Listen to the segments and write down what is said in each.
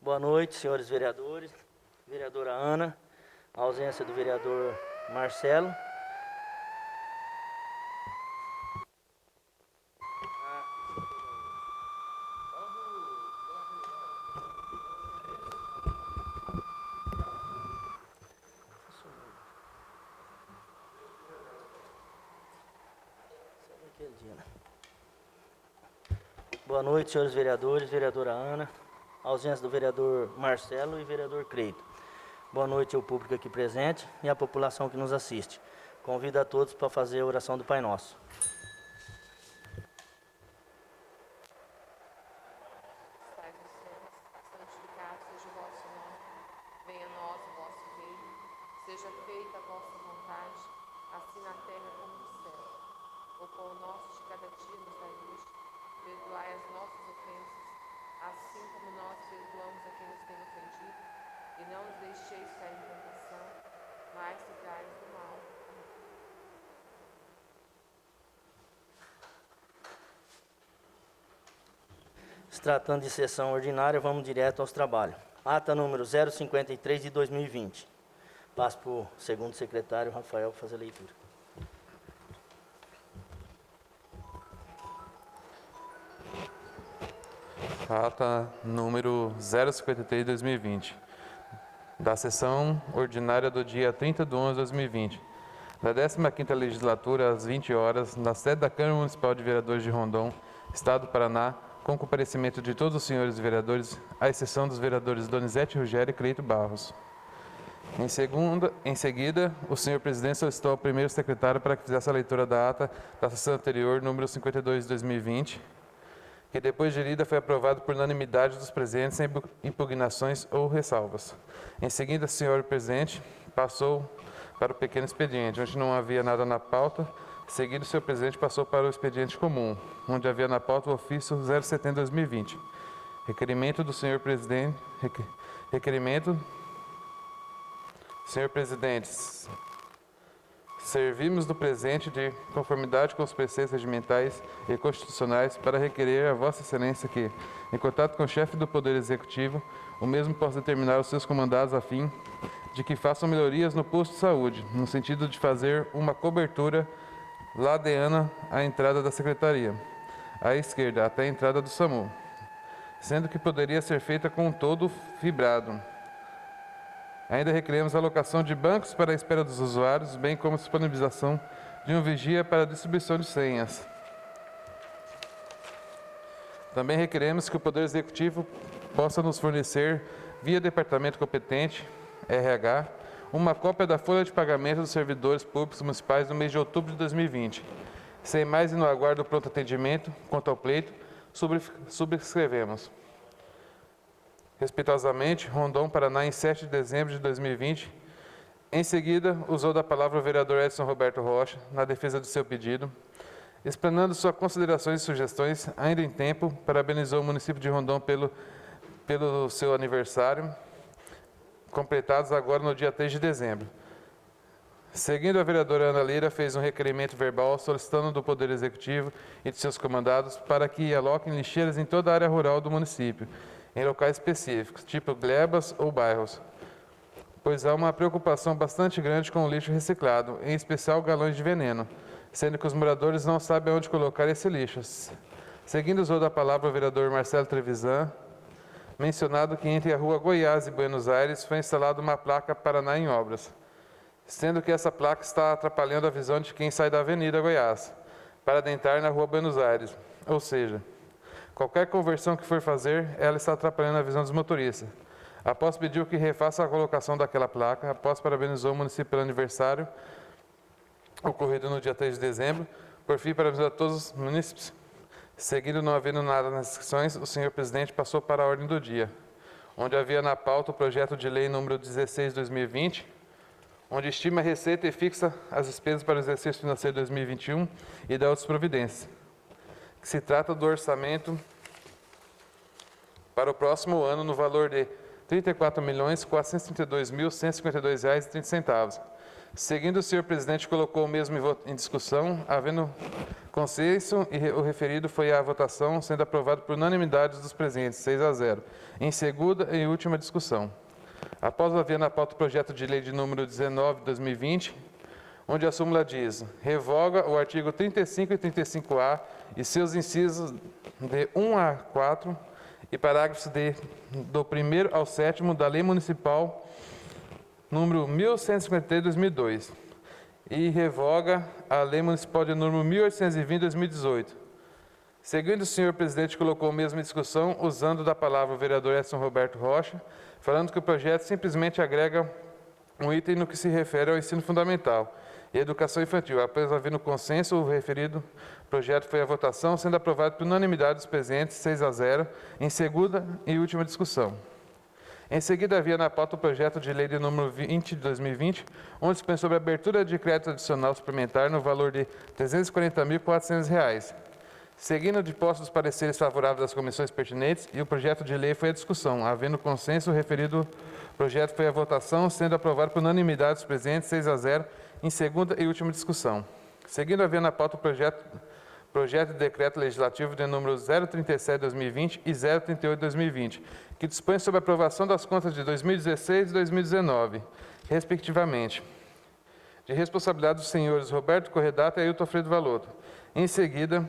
Boa noite, senhores vereadores, vereadora Ana, a ausência do vereador Marcelo. Boa noite, senhores vereadores, vereadora Ana, ausência do vereador Marcelo e vereador Creito. Boa noite ao público aqui presente e à população que nos assiste. Convido a todos para fazer a oração do Pai Nosso. Pai dos céus, santificado seja o vosso nome, venha a nós o vosso reino, seja feita a vossa vontade, assim na terra como no céu. O pão nosso de cada dia nos dai hoje, perdoai as nossas ofensas, assim como nós perdoamos a quem nos tem ofendido, e não nos deixeis cair em tentação, mas livrai-nos do mal. Amém. Se tratando de sessão ordinária, vamos direto aos trabalhos. Ata número 053 de 2020. Passo para o segundo secretário, Rafael, para fazer a leitura. Ata número 053 de 2020, da sessão ordinária do dia 30/11/2020, da 15ª legislatura, às 20 horas, na sede da Câmara Municipal de Vereadores de Rondon, Estado do Paraná, com comparecimento de todos os senhores vereadores, à exceção dos vereadores Donizete Rogério e Creito Barros. Em seguida, o senhor presidente solicitou ao primeiro secretário para que fizesse a leitura da ata da sessão anterior, número 52 de 2020, que depois de lida foi aprovado por unanimidade dos presentes, sem impugnações ou ressalvas. Em seguida, o senhor presidente passou para o pequeno expediente, onde não havia nada na pauta. Em seguida, o senhor presidente passou para o expediente comum, onde havia na pauta o ofício 070/2020. Requerimento do senhor presidente. Senhor presidente, servimos do presente de conformidade com os preceitos regimentais e constitucionais para requerer a Vossa Excelência que, em contato com o chefe do Poder Executivo, o mesmo possa determinar os seus comandados a fim de que façam melhorias no posto de saúde, no sentido de fazer uma cobertura ladeana à entrada da Secretaria, à esquerda, até a entrada do SAMU, sendo que poderia ser feita com um todo fibrado. Ainda requeremos a alocação de bancos para a espera dos usuários, bem como a disponibilização de um vigia para a distribuição de senhas. Também requeremos que o Poder Executivo possa nos fornecer, via departamento competente, RH, uma cópia da folha de pagamento dos servidores públicos municipais no mês de outubro de 2020. Sem mais e no aguardo do pronto atendimento, quanto ao pleito, subscrevemos. Respeitosamente, Rondon, Paraná, em 7 de dezembro de 2020. Em seguida, usou da palavra o vereador Edson Roberto Rocha, na defesa do seu pedido. Explanando suas considerações e sugestões, ainda em tempo, parabenizou o município de Rondon pelo seu aniversário, completados agora no dia 3 de dezembro. Seguindo, a vereadora Ana Lira fez um requerimento verbal solicitando do Poder Executivo e de seus comandados para que aloquem lixeiras em toda a área rural do município, em locais específicos, tipo glebas ou bairros, pois há uma preocupação bastante grande com o lixo reciclado, em especial galões de veneno, sendo que os moradores não sabem onde colocar esse lixo. Seguindo, usou da palavra o vereador Marcelo Trevisan, mencionado que entre a rua Goiás e Buenos Aires foi instalada uma placa Paraná em Obras, sendo que essa placa está atrapalhando a visão de quem sai da Avenida Goiás, para adentrar na rua Buenos Aires, ou seja, qualquer conversão que for fazer, ela está atrapalhando a visão dos motoristas. Após pediu que refaça a colocação daquela placa, após parabenizou o município pelo aniversário, ocorrido no dia 3 de dezembro, por fim, parabenizou a todos os munícipes. Seguindo, não havendo nada nas inscrições, o senhor presidente passou para a ordem do dia, onde havia na pauta o projeto de lei número 16/2020, onde estima a receita e fixa as despesas para o exercício financeiro de 2021 e dá outras providências. Se trata do orçamento para o próximo ano no valor de R$ 34.432.152,30, Seguindo, o senhor presidente colocou o mesmo em discussão, havendo consenso, e o referido foi à votação, sendo aprovado por unanimidade dos presentes, 6-0, em segunda e última discussão. Após haver na pauta o projeto de lei de número 19/2020, onde a súmula diz: revoga o artigo 35 e 35A e seus incisos de 1 a 4 e parágrafos do 1º ao 7º da Lei Municipal número 1153/2002 e revoga a Lei Municipal de número 1820/2018. Seguindo, o senhor presidente colocou a mesma discussão, usando da palavra o vereador Edson Roberto Rocha, falando que o projeto simplesmente agrega um item no que se refere ao ensino fundamental e educação infantil. Após haver no consenso, o referido projeto foi à votação, sendo aprovado por unanimidade dos presentes, 6-0, em segunda e última discussão. Em seguida, havia na pauta o projeto de lei de número 20 de 2020, onde dispõe sobre a abertura de crédito adicional suplementar no valor de R$ 340.400. Seguindo de posse dos pareceres favoráveis das comissões pertinentes, e o projeto de lei foi à discussão. Havendo consenso, o referido projeto foi à votação, sendo aprovado por unanimidade dos presentes, 6-0, em segunda e última discussão. Seguindo, havia na pauta o projeto de decreto legislativo de número 037/2020 e 038/2020, que dispõe sobre a aprovação das contas de 2016 e 2019, respectivamente, de responsabilidade dos senhores Roberto Corredata e Ailton Alfredo Valotto. Em seguida,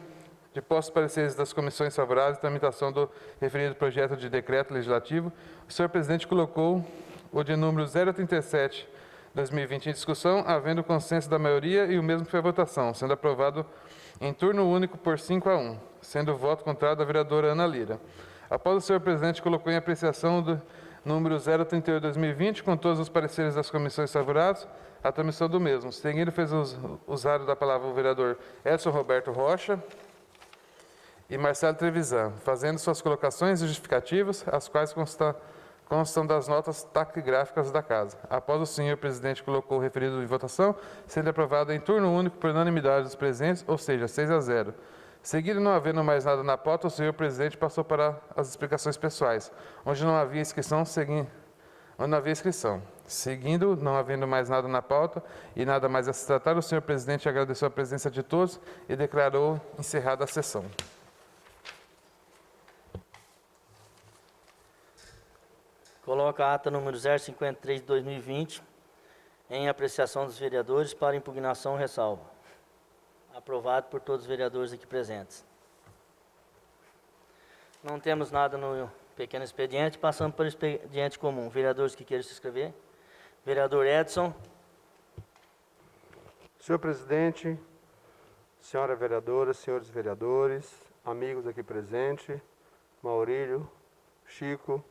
de posse dos pareceres das comissões favoráveis à tramitação do referido projeto de decreto legislativo, o senhor presidente colocou o de número 037/2020 em discussão, havendo consenso da maioria, e o mesmo foi a votação, sendo aprovado em turno único por 5-1, sendo o voto contrário da vereadora Ana Lira. Após o senhor presidente colocou em apreciação do número 038/2020, com todos os pareceres das comissões favoráveis, a transmissão do mesmo. Seguindo, fez usado da palavra o vereador Edson Roberto Rocha e Marcelo Trevisan, fazendo suas colocações justificativas, as quais constam das notas taquigráficas da Casa. Após o senhor presidente colocou o referido em votação, sendo aprovado em turno único por unanimidade dos presentes, ou seja, 6-0. Seguindo, não havendo mais nada na pauta, o senhor presidente passou para as explicações pessoais, onde não havia inscrição. Seguindo, não havendo mais nada na pauta e nada mais a se tratar, o senhor presidente agradeceu a presença de todos e declarou encerrada a sessão. Coloca a ata número 053 de 2020 em apreciação dos vereadores para impugnação ou ressalva. Aprovado por todos os vereadores aqui presentes. Não temos nada no pequeno expediente, passamos para o expediente comum. Vereadores que queiram se inscrever. Vereador Edson. Senhor presidente, senhora vereadora, senhores vereadores, amigos aqui presentes, Maurílio, Chico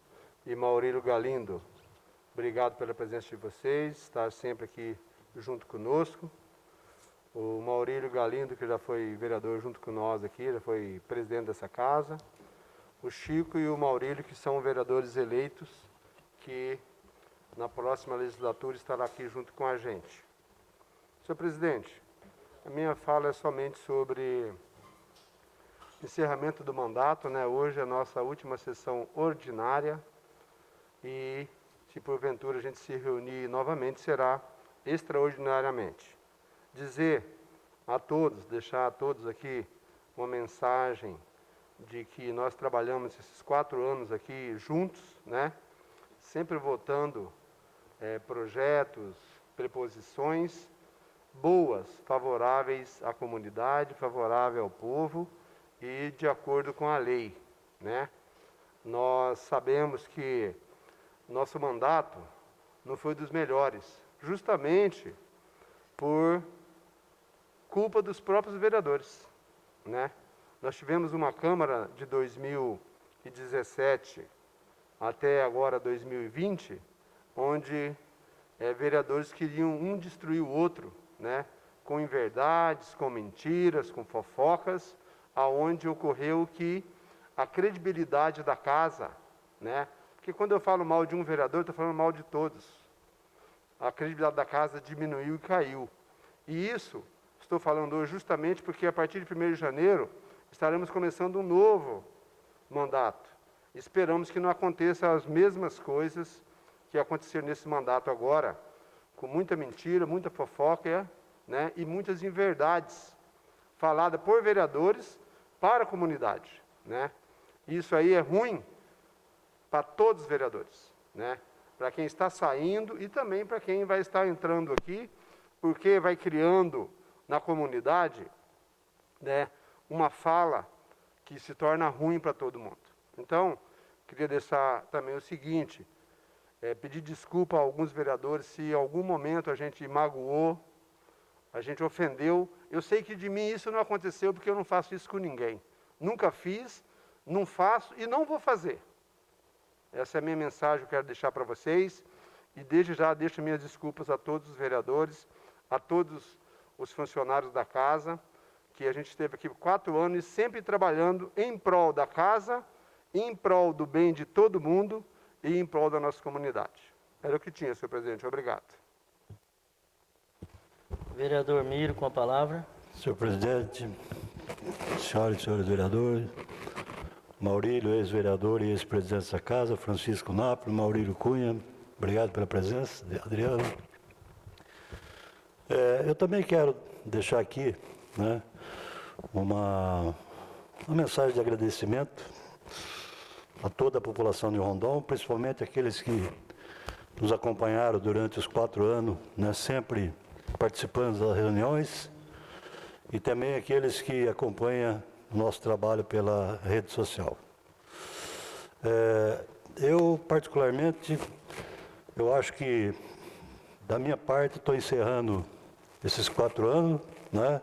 e Maurílio Galindo. Obrigado pela presença de vocês, estar sempre aqui junto conosco. O Maurílio Galindo, que já foi vereador junto com nós aqui, já foi presidente dessa casa. O Chico e o Maurílio, que são vereadores eleitos, que na próxima legislatura estará aqui junto com a gente. Senhor presidente, a minha fala é somente sobre encerramento do mandato, né? Hoje é a nossa última sessão ordinária e, se porventura a gente se reunir novamente, será extraordinariamente. Dizer a todos, deixar a todos aqui uma mensagem de que nós trabalhamos esses 4 anos aqui juntos, né? Sempre votando projetos, preposições boas, favoráveis à comunidade, favorável ao povo e de acordo com a lei, né? Nós sabemos que nosso mandato não foi dos melhores, justamente por culpa dos próprios vereadores, né? Nós tivemos uma Câmara de 2017 até agora 2020, onde vereadores queriam um destruir o outro, né? Com inverdades, com mentiras, com fofocas, aonde ocorreu que a credibilidade da casa, né? Porque quando eu falo mal de um vereador, estou falando mal de todos. A credibilidade da casa diminuiu e caiu. E isso estou falando hoje justamente porque a partir de 1º de janeiro estaremos começando um novo mandato. Esperamos que não aconteçam as mesmas coisas que aconteceram nesse mandato agora, com muita mentira, muita fofoca, né, e muitas inverdades faladas por vereadores para a comunidade, né? Isso aí é ruim para todos os vereadores, né? Para quem está saindo e também para quem vai estar entrando aqui, porque vai criando na comunidade, né, uma fala que se torna ruim para todo mundo. Então, queria deixar também o seguinte, pedir desculpa a alguns vereadores se em algum momento a gente magoou, a gente ofendeu. Eu sei que de mim isso não aconteceu porque eu não faço isso com ninguém. Nunca fiz, não faço e não vou fazer. Essa é a minha mensagem que eu quero deixar para vocês. E desde já deixo minhas desculpas a todos os vereadores, a todos os funcionários da casa, que a gente esteve aqui por 4 anos e sempre trabalhando em prol da casa, em prol do bem de todo mundo e em prol da nossa comunidade. Era o que tinha, senhor presidente. Obrigado. Vereador Miro, com a palavra. Senhor presidente, senhoras e senhores vereadores, Maurílio, ex-vereador e ex-presidente da casa, Francisco Napoli, Maurílio Cunha, obrigado pela presença, Adriano. Eu também quero deixar aqui, né, uma mensagem de agradecimento a toda a população de Rondon, principalmente aqueles que nos acompanharam durante os 4 anos, né, sempre participando das reuniões, e também aqueles que acompanham o nosso trabalho pela rede social. Eu, particularmente, eu acho que, da minha parte, estou encerrando esses 4 anos, né?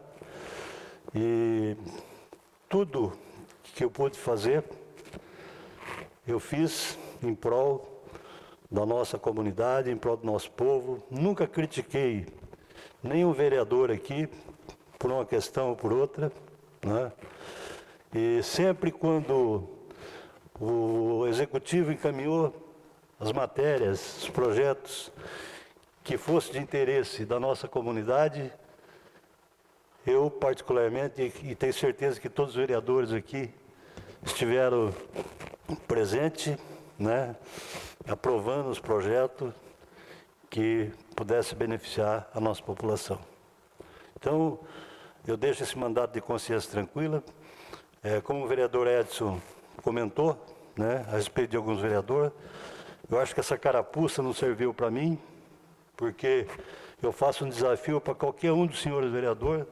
E tudo que eu pude fazer, eu fiz em prol da nossa comunidade, em prol do nosso povo. Nunca critiquei nenhum vereador aqui, por uma questão ou por outra, né? E sempre quando o Executivo encaminhou as matérias, os projetos que fossem de interesse da nossa comunidade, eu particularmente, e tenho certeza que todos os vereadores aqui estiveram presentes, né, aprovando os projetos que pudessem beneficiar a nossa população. Então, eu deixo esse mandato de consciência tranquila. Como o vereador Edson comentou, né, a respeito de alguns vereadores, eu acho que essa carapuça não serviu para mim, porque eu faço um desafio para qualquer um dos senhores vereadores,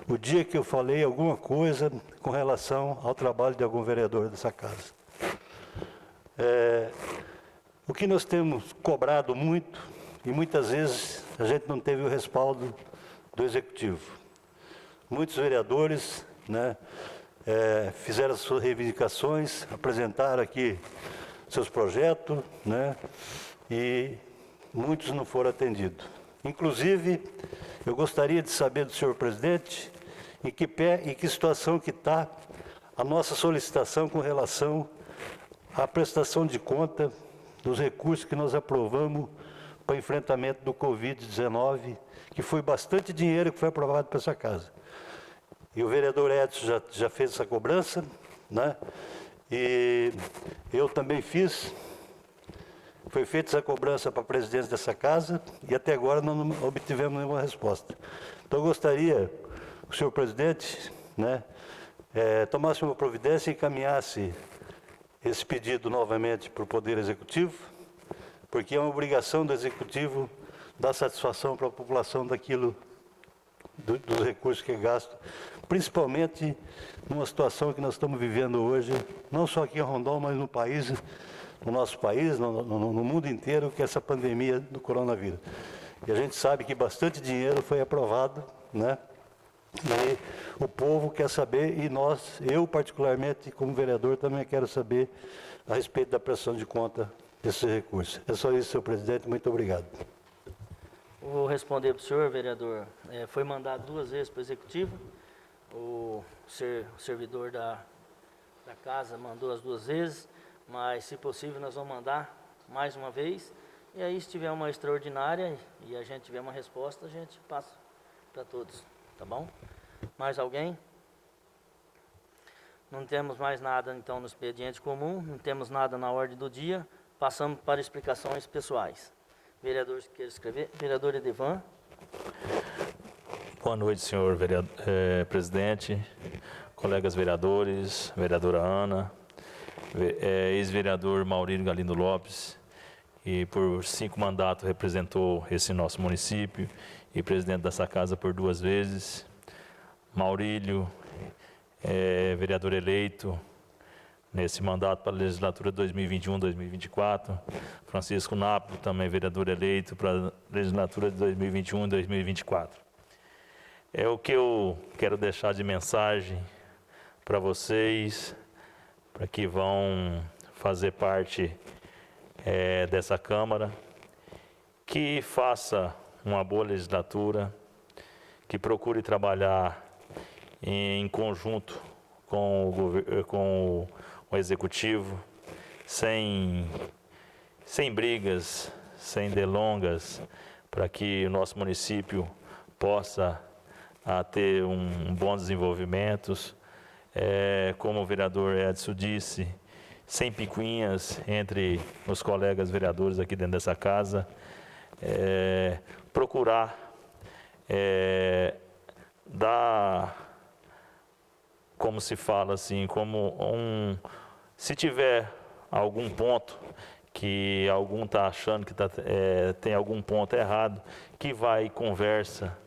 o dia que eu falei alguma coisa com relação ao trabalho de algum vereador dessa casa. O que nós temos cobrado muito, e muitas vezes a gente não teve o respaldo do Executivo. Muitos vereadores, né, fizeram suas reivindicações, apresentaram aqui seus projetos, né, e muitos não foram atendidos. Inclusive, eu gostaria de saber do senhor presidente em que situação que está a nossa solicitação com relação à prestação de conta dos recursos que nós aprovamos para o enfrentamento do Covid-19, que foi bastante dinheiro que foi aprovado para essa casa. E o vereador Edson já fez essa cobrança, né? E eu também fiz. Foi feita essa cobrança para a presidência dessa casa e até agora não obtivemos nenhuma resposta. Então eu gostaria que o senhor presidente, né, tomasse uma providência e encaminhasse esse pedido novamente para o Poder Executivo, porque é uma obrigação do Executivo dar satisfação para a população daquilo, dos recursos que é gasto, principalmente numa situação que nós estamos vivendo hoje, não só aqui em Rondon, mas no país, no nosso país, no mundo inteiro, que é essa pandemia do coronavírus. E a gente sabe que bastante dinheiro foi aprovado, né? E o povo quer saber, e eu particularmente, como vereador, também quero saber a respeito da prestação de conta desses recursos. É só isso, senhor presidente. Muito obrigado. Vou responder para o senhor, vereador. Foi mandado 2 vezes para o Executivo. O servidor da casa mandou as 2 vezes, mas, se possível, nós vamos mandar mais uma vez. E aí, se tiver uma extraordinária e a gente tiver uma resposta, a gente passa para todos. Tá bom? Mais alguém? Não temos mais nada, então, no expediente comum, não temos nada na ordem do dia. Passamos para explicações pessoais. Vereadores que queiram escrever. Vereador Edivan. Boa noite, senhor presidente, colegas vereadores, vereadora Ana, ex-vereador Maurílio Galindo Lopes, que por 5 mandatos representou esse nosso município e presidente dessa casa por 2 vezes. Maurílio, vereador eleito nesse mandato para a legislatura 2021-2024. Francisco Napo, também vereador eleito para a legislatura de 2021-2024. É o que eu quero deixar de mensagem para vocês, para que vão fazer parte dessa Câmara, que faça uma boa legislatura, que procure trabalhar em conjunto com o Executivo, sem brigas, sem delongas, para que o nosso município possa ter um bom desenvolvimento. Como o vereador Edson disse, sem picuinhas entre os colegas vereadores aqui dentro dessa casa, procurar dar, como se fala assim, se tiver algum ponto que algum está achando que tem algum ponto errado, que vai e conversa,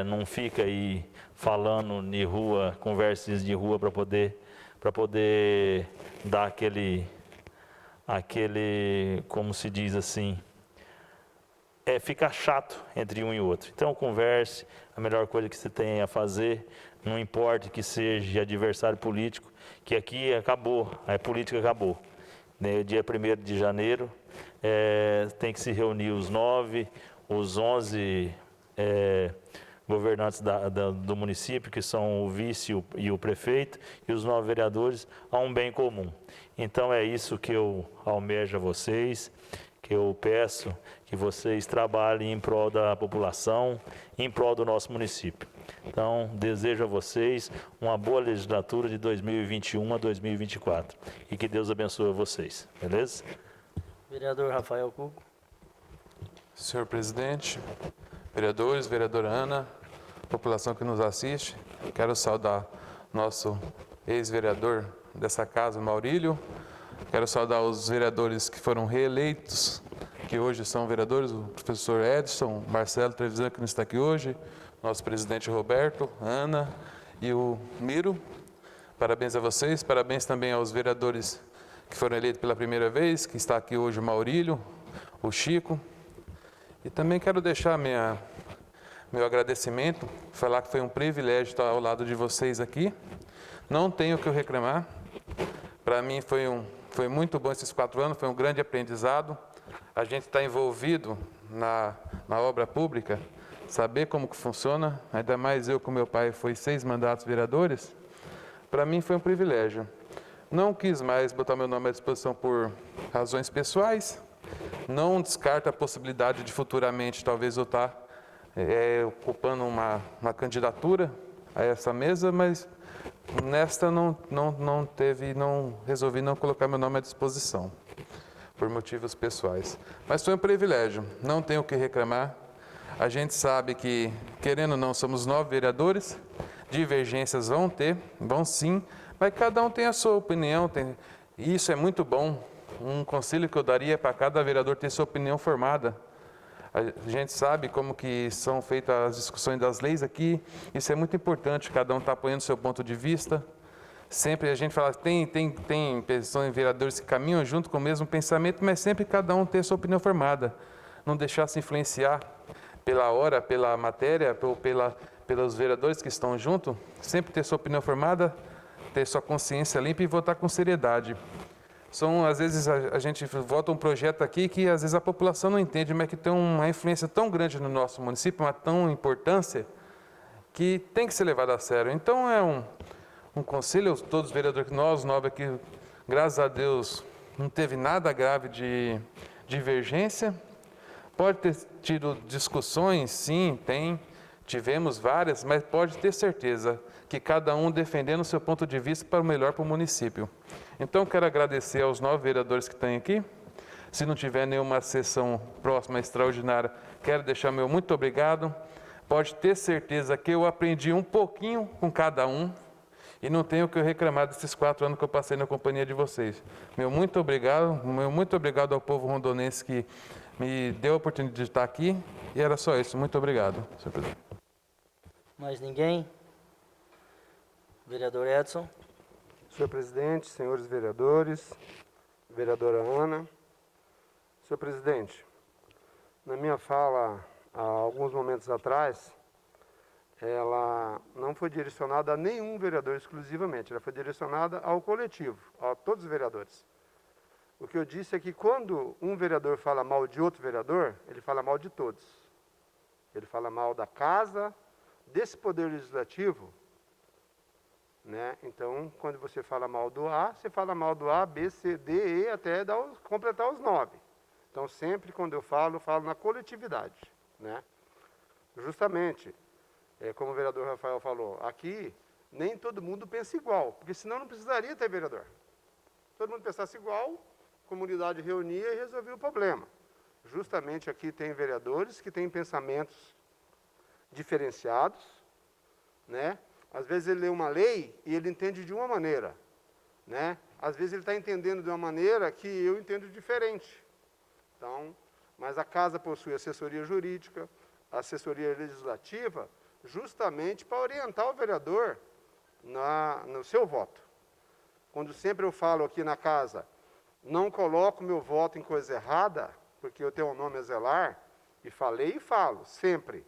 não fica aí falando de rua, conversas de rua para poder dar aquele, como se diz assim, fica chato entre um e outro. Então converse, a melhor coisa que você tem a fazer, não importa que seja adversário político, que aqui acabou, a política acabou. Dia 1º de janeiro, tem que se reunir os 11 governantes do município, que são o vice e o prefeito, e os 9 vereadores, a um bem comum. Então é isso que eu almejo a vocês, que eu peço que vocês trabalhem em prol da população, em prol do nosso município. Então, desejo a vocês uma boa legislatura de 2021 a 2024 e que Deus abençoe vocês, beleza? Vereador Rafael Cuco. Senhor presidente, vereadores, vereadora Ana, população que nos assiste, quero saudar nosso ex-vereador dessa casa, Maurílio. Quero saudar os vereadores que foram reeleitos, que hoje são vereadores, o professor Edson, Marcelo Trevisan, que não está aqui hoje, nosso presidente Roberto, Ana e o Miro. Parabéns a vocês, parabéns também aos vereadores que foram eleitos pela primeira vez, que está aqui hoje o Maurílio, o Chico. E também quero deixar meu agradecimento, falar que foi um privilégio estar ao lado de vocês aqui. Não tenho o que eu reclamar. Para mim foi muito bom esses 4 anos, foi um grande aprendizado. A gente está envolvido na obra pública, saber como que funciona, ainda mais eu com meu pai, foi 6 mandatos vereadores, para mim foi um privilégio. Não quis mais botar meu nome à disposição por razões pessoais, não descarto a possibilidade de futuramente talvez eu estar ocupando uma candidatura a essa mesa, mas nesta não resolvi não colocar meu nome à disposição, por motivos pessoais. Mas foi um privilégio, não tenho o que reclamar. A gente sabe que, querendo ou não, somos 9 vereadores, divergências vão sim, mas cada um tem a sua opinião, e isso é muito bom. Um conselho que eu daria é para cada vereador ter sua opinião formada. A gente sabe como que são feitas as discussões das leis aqui, isso é muito importante, cada um está apoiando o seu ponto de vista. Sempre a gente fala, tem pessoas, vereadores que caminham junto com o mesmo pensamento, mas sempre cada um tem a sua opinião formada. Não deixar se influenciar pela hora, pela matéria, ou pelos vereadores que estão junto, sempre ter sua opinião formada, ter sua consciência limpa e votar com seriedade. Às vezes a gente vota um projeto aqui que às vezes a população não entende, mas que tem uma influência tão grande no nosso município, uma tão importância, que tem que ser levado a sério. Então é um conselho, todos os vereadores, nós 9 aqui, graças a Deus, não teve nada grave de divergência. Pode ter tido discussões, sim, tivemos várias, mas pode ter certeza que cada um defendendo o seu ponto de vista para o melhor para o município. Então, quero agradecer aos 9 vereadores que estão aqui, Se não tiver nenhuma sessão próxima extraordinária, quero deixar meu muito obrigado. Pode ter certeza que eu aprendi um pouquinho com cada um e não tenho o que reclamar desses 4 anos que eu passei na companhia de vocês. Meu muito obrigado ao povo rondonense que me deu a oportunidade de estar aqui. E era só isso. Muito obrigado, senhor presidente. Mais ninguém? Vereador Edson. Senhor presidente, senhores vereadores, vereadora Ana. Senhor presidente, na minha fala, há alguns momentos atrás, ela não foi direcionada a nenhum vereador exclusivamente, ela foi direcionada ao coletivo, a todos os vereadores. O que eu disse é que quando um vereador fala mal de outro vereador, ele fala mal de todos. Ele fala mal da casa, desse poder legislativo, né? Então, quando você fala mal do A, você fala mal do A, B, C, D, E, até completar os 9. Então, sempre quando eu falo na coletividade, né? Justamente, como o vereador Rafael falou, aqui nem todo mundo pensa igual, porque senão não precisaria ter vereador. Todo mundo pensasse igual, a comunidade reunia e resolvia o problema. Justamente aqui tem vereadores que têm pensamentos diferenciados, né? Às vezes ele lê uma lei e ele entende de uma maneira, né? Às vezes ele está entendendo de uma maneira que eu entendo diferente. Então, mas a casa possui assessoria jurídica, assessoria legislativa, justamente para orientar o vereador no seu voto. Quando sempre eu falo aqui na casa, não coloco meu voto em coisa errada, porque eu tenho um nome a zelar, e falei e falo, sempre.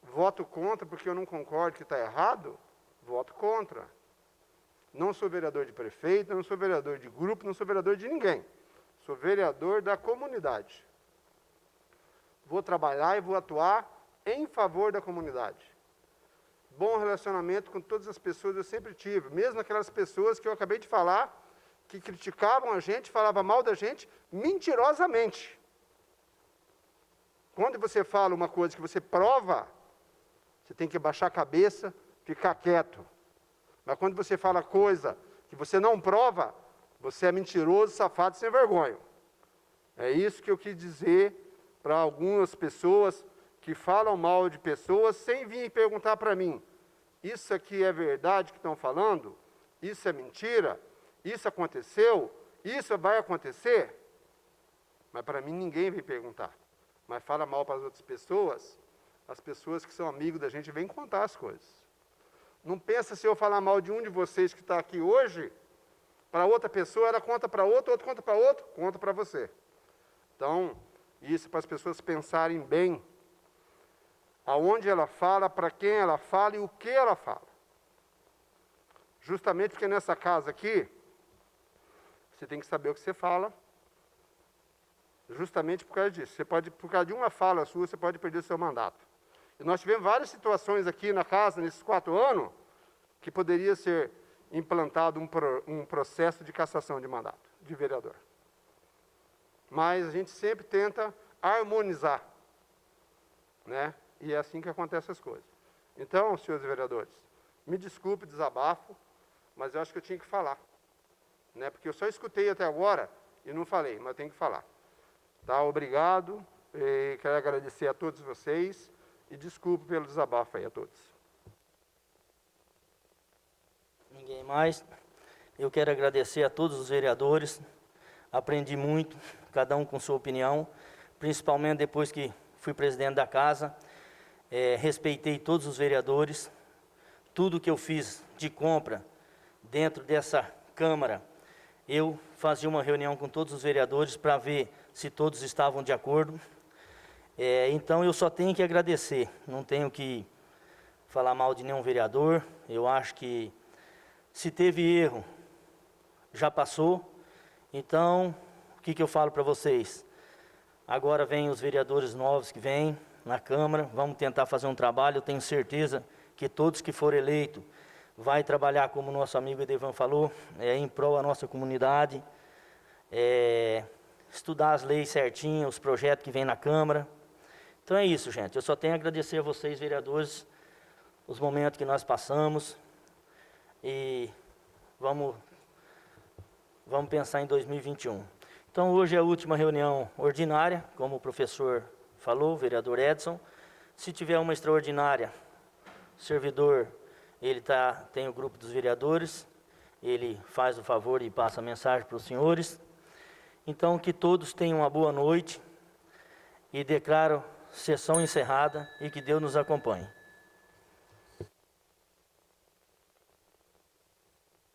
Voto contra porque eu não concordo que está errado, voto contra. Não sou vereador de prefeito, não sou vereador de grupo, não sou vereador de ninguém. Sou vereador da comunidade. Vou trabalhar e vou atuar em favor da comunidade. Bom relacionamento com todas as pessoas eu sempre tive, mesmo aquelas pessoas que eu acabei de falar, que criticavam a gente, falavam mal da gente, mentirosamente. Quando você fala uma coisa que você prova, você tem que baixar a cabeça, ficar quieto. Mas quando você fala coisa que você não prova, você é mentiroso, safado e sem vergonha. É isso que eu quis dizer para algumas pessoas que falam mal de pessoas sem vir perguntar para mim. Isso aqui é verdade que estão falando? Isso é mentira? Isso aconteceu? Isso vai acontecer? Mas para mim ninguém vem perguntar. Mas fala mal para as outras pessoas, as pessoas que são amigos da gente vêm contar as coisas. Não pensa se eu falar mal de um de vocês que está aqui hoje, para outra pessoa, ela conta para outro, outro conta para outro, conta para você. Então, isso para as pessoas pensarem bem aonde ela fala, para quem ela fala e o que ela fala. Justamente porque nessa casa aqui, você tem que saber o que você fala, justamente por causa disso. Você pode, por causa de uma fala sua, você pode perder o seu mandato. E nós tivemos várias situações aqui na casa, nesses 4 anos, que poderia ser implantado um processo de cassação de mandato de vereador. Mas a gente sempre tenta harmonizar, né? E é assim que acontecem as coisas. Então, senhores vereadores, me desculpe o desabafo, mas eu acho que eu tinha que falar, né? Porque eu só escutei até agora e não falei, mas eu tenho que falar. Tá? Obrigado, quero agradecer a todos vocês e desculpe pelo desabafo aí a todos. Ninguém mais. Eu quero agradecer a todos os vereadores. Aprendi muito, cada um com sua opinião, principalmente depois que fui presidente da casa. Respeitei todos os vereadores. Tudo que eu fiz de compra dentro dessa Câmara, eu fazia uma reunião com todos os vereadores para ver se todos estavam de acordo. Então, eu só tenho que agradecer. Não tenho que falar mal de nenhum vereador. Eu acho que se teve erro, já passou. Então, o que eu falo para vocês? Agora vem os vereadores novos que vêm na Câmara, vamos tentar fazer um trabalho. Eu tenho certeza que todos que forem eleitos vai trabalhar, como o nosso amigo Edevan falou, em prol da nossa comunidade, estudar as leis certinho, os projetos que vêm na Câmara. Então é isso, gente. Eu só tenho a agradecer a vocês, vereadores, os momentos que nós passamos. E vamos pensar em 2021. Então, hoje é a última reunião ordinária, como o professor falou, o vereador Edson. Se tiver uma extraordinária, o servidor, ele tem o grupo dos vereadores, ele faz o favor e passa a mensagem para os senhores. Então, que todos tenham uma boa noite e declaro sessão encerrada e que Deus nos acompanhe.